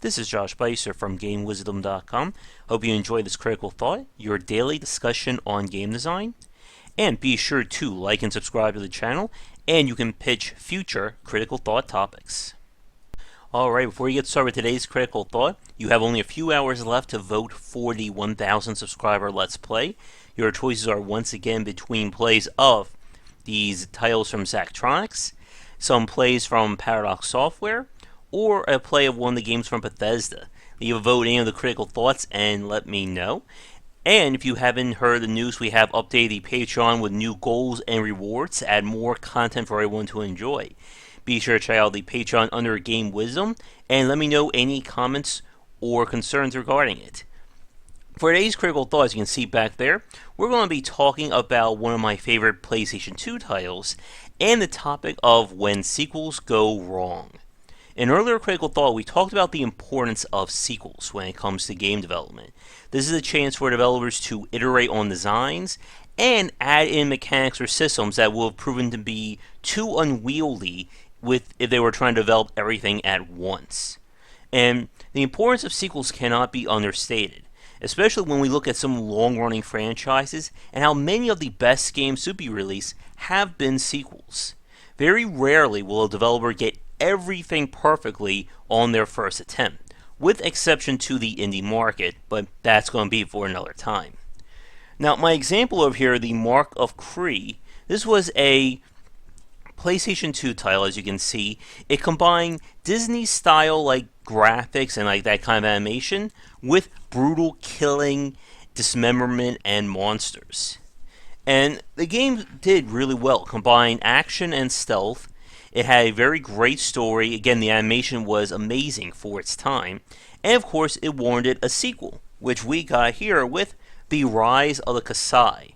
This is Josh Bycer from GameWisdom.com. Hope you enjoy this Critical Thought, your daily discussion on game design. And be sure to like and subscribe to the channel, and you can pitch future Critical Thought topics. Alright, before you get started with today's Critical Thought, you have only a few hours left to vote for the 1,000 subscriber Let's Play. Your choices are once again between plays of these titles from Zachtronics, some plays from Paradox Software, or a play of one of the games from Bethesda. Leave a vote in the Critical Thoughts and let me know. And if you haven't heard the news, we have updated the Patreon with new goals and rewards to add more content for everyone to enjoy. Be sure to check out the Patreon under Game Wisdom and let me know any comments or concerns regarding it. For today's Critical Thoughts, you can see back there, we're going to be talking about one of my favorite PlayStation 2 titles and the topic of when sequels go wrong. In earlier Critical Thought, we talked about the importance of sequels when it comes to game development. This is a chance for developers to iterate on designs and add in mechanics or systems that will have proven to be too unwieldy if they were trying to develop everything at once. And the importance of sequels cannot be understated, especially when we look at some long-running franchises and how many of the best games to be released have been sequels. Very rarely will a developer get everything perfectly on their first attempt, with exception to the indie market, but that's going to be for another time. Now, my example over here, the Mark of Kri, this was a PlayStation 2 title, as you can see. It combined Disney-style graphics and that kind of animation with brutal killing, dismemberment, and monsters. And the game did really well, combined action and stealth. It had a very great story. Again, the animation was amazing for its time. And of course, it warranted a sequel, which we got here with The Rise of the Kasai,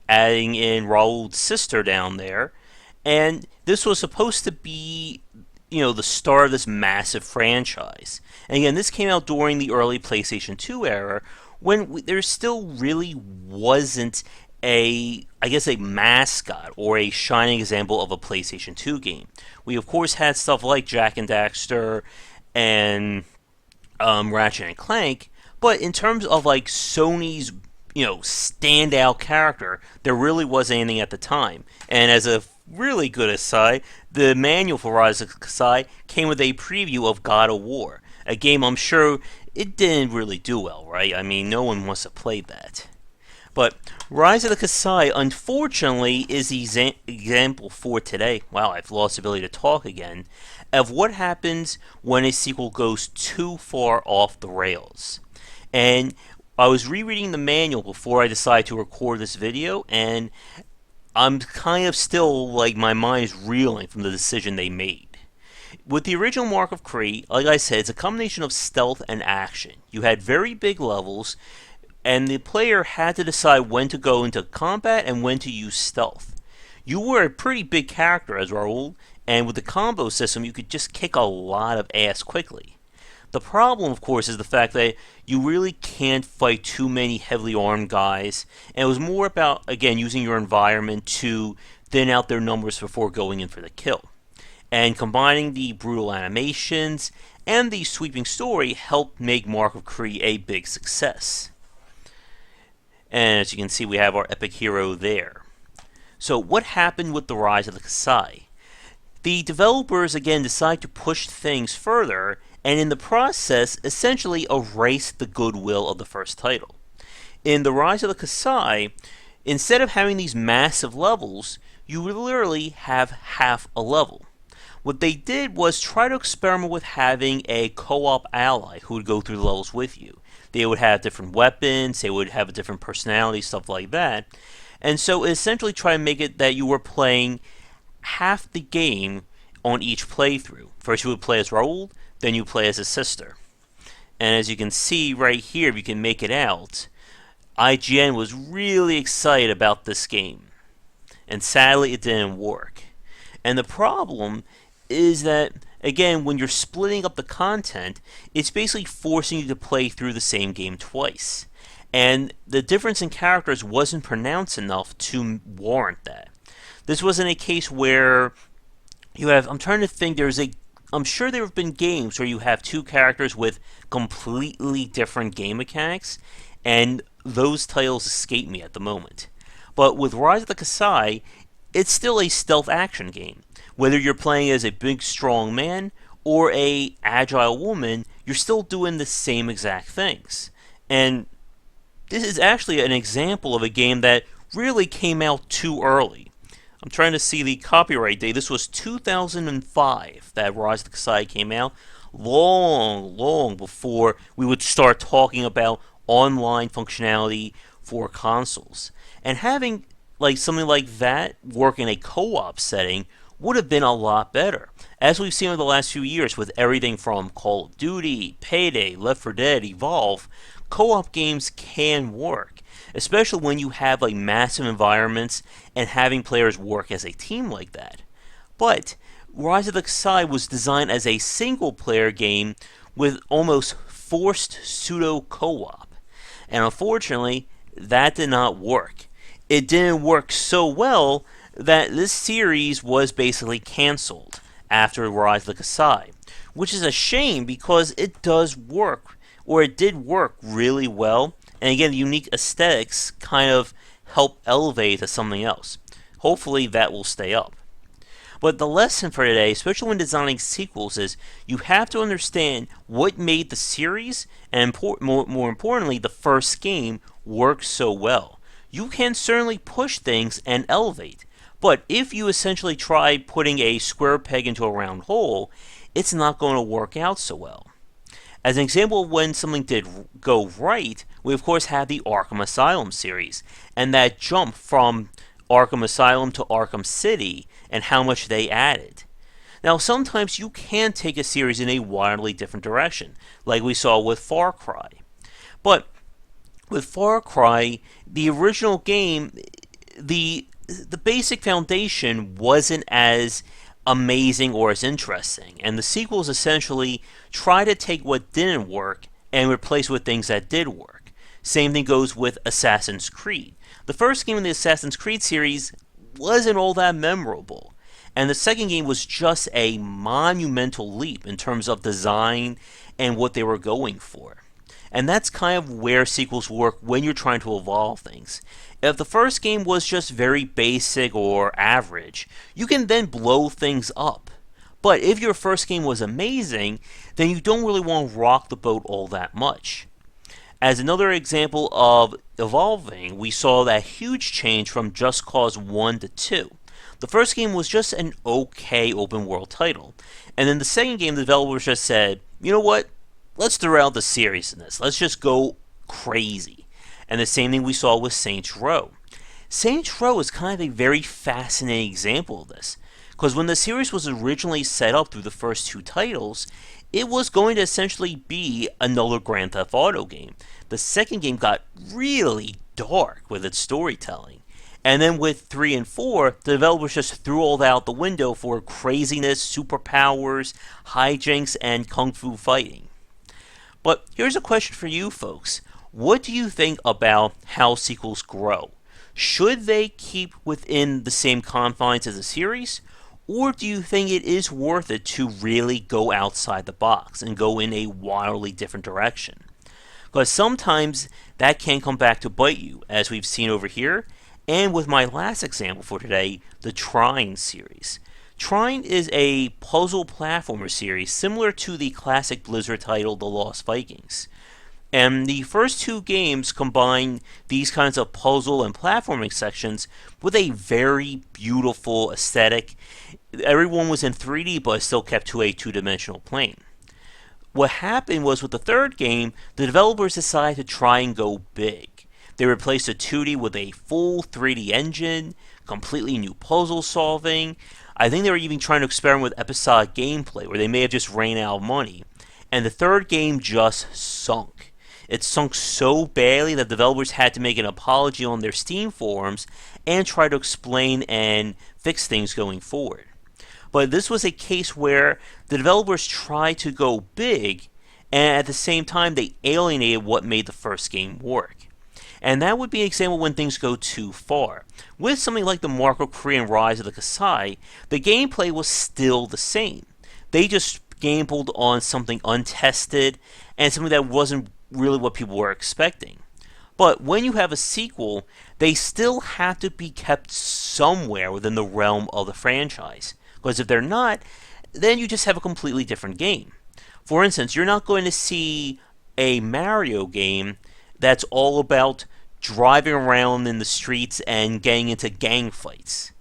adding in Raoul's sister down there. And this was supposed to be, the start of this massive franchise. And again, this came out during the early PlayStation 2 era, when there still really wasn't a mascot or a shining example of a PlayStation 2 game. We of course had stuff like Jak and Daxter and Ratchet and Clank, but in terms of Sony's standout character, there really wasn't anything at the time. And as a really good aside, the manual for Rise of Kasai came with a preview of God of War, a game I'm sure it didn't really do well, right? I mean, no one wants to play that. But Rise of the Kasai, unfortunately, is the example for today. Wow, I've lost the ability to talk again. Of what happens when a sequel goes too far off the rails. And I was rereading the manual before I decided to record this video, and I'm kind of still, my mind is reeling from the decision they made. With the original Mark of Kri, like I said, it's a combination of stealth and action. You had very big levels, and the player had to decide when to go into combat and when to use stealth. You were a pretty big character as Raoul, and with the combo system, you could just kick a lot of ass quickly. The problem, of course, is the fact that you really can't fight too many heavily armed guys, and it was more about, again, using your environment to thin out their numbers before going in for the kill. And combining the brutal animations and the sweeping story helped make Mark of Kri a big success. And as you can see, we have our epic hero there. So what happened with The Rise of the Kasai? The developers, again, decided to push things further, and in the process, essentially erased the goodwill of the first title. In The Rise of the Kasai, instead of having these massive levels, you would literally have half a level. What they did was try to experiment with having a co-op ally who would go through the levels with you. They would have different weapons, they would have a different personality, stuff like that. And so essentially try to make it that you were playing half the game on each playthrough. First you would play as Raoul, then you play as his sister. And as you can see right here, if you can make it out, IGN was really excited about this game. And sadly, it didn't work. And the problem is that, again, when you're splitting up the content, it's basically forcing you to play through the same game twice. And the difference in characters wasn't pronounced enough to warrant that. This wasn't a case where you have, I'm trying to think, there's a I'm sure there have been games where you have two characters with completely different game mechanics, and those titles escape me at the moment. But with Rise of the Kasai, it's still a stealth action game. Whether you're playing as a big strong man or a agile woman, you're still doing the same exact things. And this is actually an example of a game that really came out too early. I'm trying to see the copyright date. This was 2005 that Rise of the Kasai came out. Long before we would start talking about online functionality for consoles. And having something like that work in a co-op setting would have been a lot better. As we've seen over the last few years with everything from Call of Duty, Payday, Left 4 Dead, Evolve, co-op games can work, especially when you have massive environments and having players work as a team like that. But Rise of the Kasai was designed as a single-player game with almost forced pseudo co-op, and unfortunately, that did not work. It didn't work so well that this series was basically cancelled after Rise of the Kasai, which is a shame because it does work, or it did work really well, and again, the unique aesthetics kind of help elevate to something else. Hopefully that will stay up. But the lesson for today, especially when designing sequels, is you have to understand what made the series, and more importantly, the first game, work so well. You can certainly push things and elevate, but if you essentially try putting a square peg into a round hole, it's not going to work out so well. As an example of when something did go right, we of course have the Arkham Asylum series, and that jump from Arkham Asylum to Arkham City, and how much they added. Now, sometimes you can take a series in a wildly different direction, like we saw with Far Cry. But with Far Cry, the original game, the basic foundation wasn't as amazing or as interesting, and the sequels essentially try to take what didn't work and replace with things that did work. Same thing goes with Assassin's Creed. The first game in the Assassin's Creed series wasn't all that memorable, and the second game was just a monumental leap in terms of design and what they were going for. And that's kind of where sequels work when you're trying to evolve things. If the first game was just very basic or average, you can then blow things up. But if your first game was amazing, then you don't really want to rock the boat all that much. As another example of evolving, we saw that huge change from Just Cause 1 to 2. The first game was just an okay open world title. And then the second game, the developers just said, you know what? Let's throw out the seriousness. Let's just go crazy. And the same thing we saw with Saints Row. Saints Row is kind of a very fascinating example of this, because when the series was originally set up through the first two titles, it was going to essentially be another Grand Theft Auto game. The second game got really dark with its storytelling. And then with 3 and 4, the developers just threw all that out the window for craziness, superpowers, hijinks, and kung fu fighting. But here's a question for you folks. What do you think about how sequels grow? Should they keep within the same confines as a series? Or do you think it is worth it to really go outside the box and go in a wildly different direction? Because sometimes that can come back to bite you, as we've seen over here, and with my last example for today, the Trine series. Trine is a puzzle platformer series similar to the classic Blizzard title The Lost Vikings. And the first two games combine these kinds of puzzle and platforming sections with a very beautiful aesthetic. Everyone was in 3D, but still kept to a two-dimensional plane. What happened was with the third game, the developers decided to try and go big. They replaced the 2D with a full 3D engine, completely new puzzle solving. I think they were even trying to experiment with episodic gameplay, where they may have just ran out of money. And the third game just sunk. It sunk so badly that developers had to make an apology on their Steam forums and try to explain and fix things going forward. But this was a case where the developers tried to go big, and at the same time they alienated what made the first game work. And that would be an example when things go too far. With something like the Mark of Kri and Rise of the Kasai, the gameplay was still the same. They just gambled on something untested and something that wasn't really what people were expecting. But when you have a sequel, they still have to be kept somewhere within the realm of the franchise. Because if they're not, then you just have a completely different game. For instance, you're not going to see a Mario game that's all about driving around in the streets and getting into gang fights.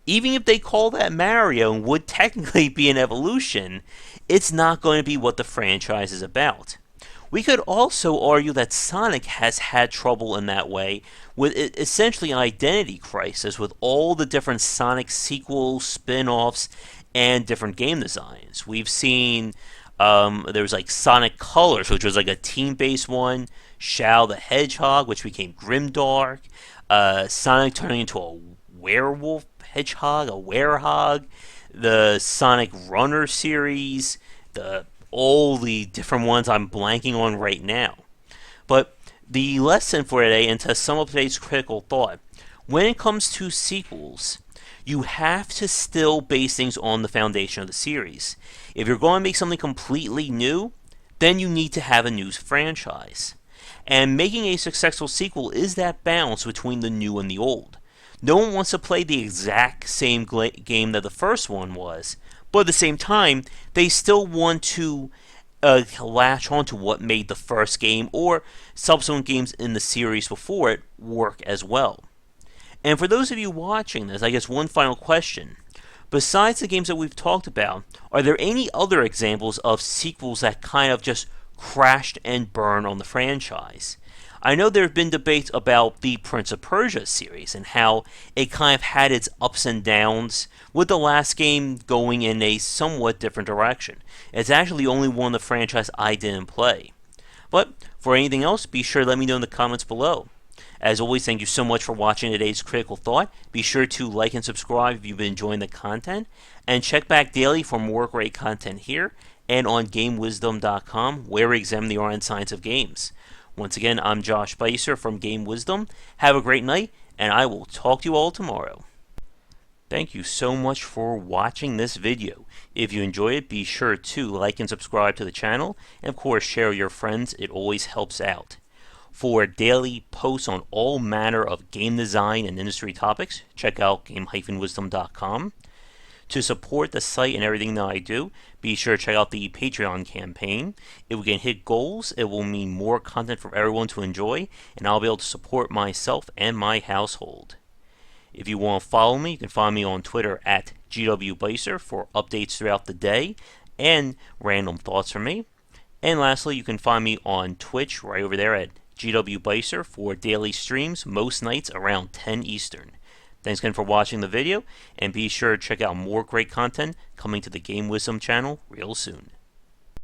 Even if they call that Mario and would technically be an evolution, it's not going to be what the franchise is about. We could also argue that Sonic has had trouble in that way with essentially an identity crisis with all the different Sonic sequels, spin-offs, and different game designs. We've seen there was like Sonic Colors, which was like a team-based one, Shao the Hedgehog, which became Grimdark, Sonic turning into a werewolf hedgehog, a werehog, the Sonic Runner series, all the different ones I'm blanking on right now. But the lesson for today, and to sum up today's critical thought, when it comes to sequels, you have to still base things on the foundation of the series. If you're going to make something completely new, then you need to have a new franchise. And making a successful sequel is that balance between the new and the old. No one wants to play the exact same game that the first one was, but at the same time, they still want to latch on to what made the first game or subsequent games in the series before it work as well. And for those of you watching this, I guess one final question. Besides the games that we've talked about, are there any other examples of sequels that kind of just crashed and burned on the franchise? I know there have been debates about the Prince of Persia series and how it kind of had its ups and downs, with the last game going in a somewhat different direction. It's actually the only one of the franchise I didn't play. But for anything else, be sure to let me know in the comments below. As always, thank you so much for watching today's Critical Thought. Be sure to like and subscribe if you've been enjoying the content, and check back daily for more great content here and on GameWisdom.com, where we examine the art and science of games. Once again, I'm Josh Bycer from Game Wisdom. Have a great night, and I will talk to you all tomorrow. Thank you so much for watching this video. If you enjoyed it, be sure to like and subscribe to the channel, and of course share with your friends. It always helps out. For daily posts on all manner of game design and industry topics, check out game-wisdom.com. To support the site and everything that I do, be sure to check out the Patreon campaign. If we can hit goals, it will mean more content for everyone to enjoy, and I'll be able to support myself and my household. If you want to follow me, you can find me on Twitter at GWBycer for updates throughout the day and random thoughts from me. And lastly, you can find me on Twitch right over there at GWBycer for daily streams most nights around 10 Eastern. Thanks again for watching the video, and be sure to check out more great content coming to the Game Wisdom channel real soon.